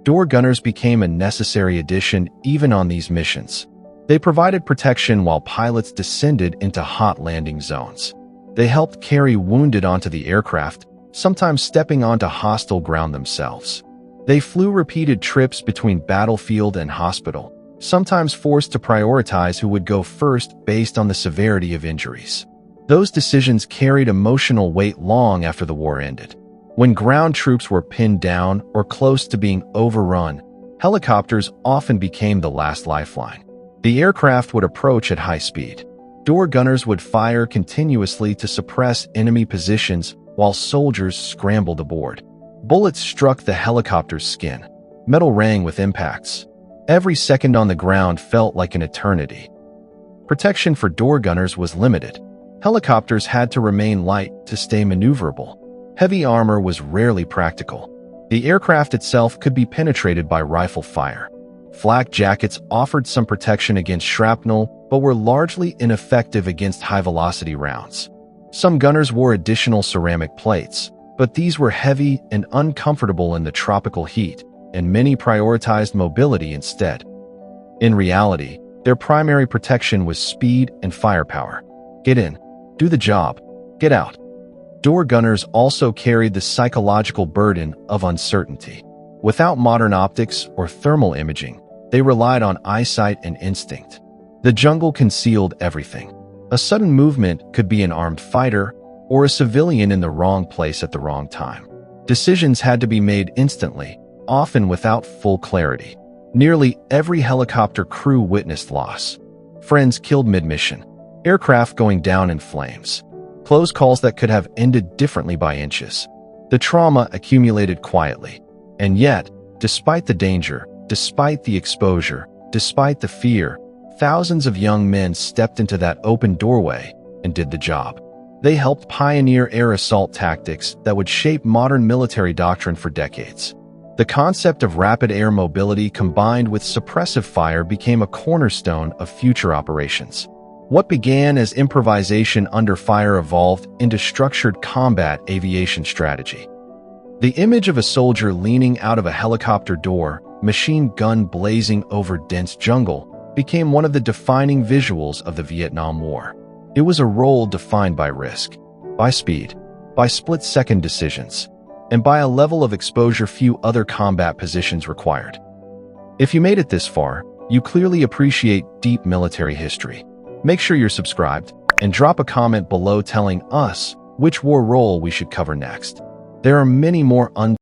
Door gunners became a necessary addition even on these missions. They provided protection while pilots descended into hot landing zones. They helped carry wounded onto the aircraft, sometimes stepping onto hostile ground themselves. They flew repeated trips between battlefield and hospital, sometimes forced to prioritize who would go first based on the severity of injuries. Those decisions carried emotional weight long after the war ended. When ground troops were pinned down or close to being overrun, helicopters often became the last lifeline. The aircraft would approach at high speed. Door gunners would fire continuously to suppress enemy positions while soldiers scrambled aboard. Bullets struck the helicopter's skin. Metal rang with impacts. Every second on the ground felt like an eternity. Protection for door gunners was limited. Helicopters had to remain light to stay maneuverable. Heavy armor was rarely practical. The aircraft itself could be penetrated by rifle fire. Flak jackets offered some protection against shrapnel, but were largely ineffective against high-velocity rounds. Some gunners wore additional ceramic plates, but these were heavy and uncomfortable in the tropical heat, and many prioritized mobility instead. In reality, their primary protection was speed and firepower. Get in, do the job, get out. Door gunners also carried the psychological burden of uncertainty. Without modern optics or thermal imaging, they relied on eyesight and instinct. The jungle concealed everything. A sudden movement could be an armed fighter or a civilian in the wrong place at the wrong time. Decisions had to be made instantly, often without full clarity. Nearly every helicopter crew witnessed loss. Friends killed mid-mission. Aircraft going down in flames. Close calls that could have ended differently by inches. The trauma accumulated quietly. And yet, despite the danger, despite the exposure, despite the fear, thousands of young men stepped into that open doorway and did the job. They helped pioneer air assault tactics that would shape modern military doctrine for decades. The concept of rapid air mobility combined with suppressive fire became a cornerstone of future operations. What began as improvisation under fire evolved into structured combat aviation strategy. The image of a soldier leaning out of a helicopter door, machine gun blazing over dense jungle, became one of the defining visuals of the Vietnam War. It was a role defined by risk, by speed, by split-second decisions, and by a level of exposure few other combat positions required. If you made it this far, you clearly appreciate deep military history. Make sure you're subscribed and drop a comment below telling us which war role we should cover next. There are many more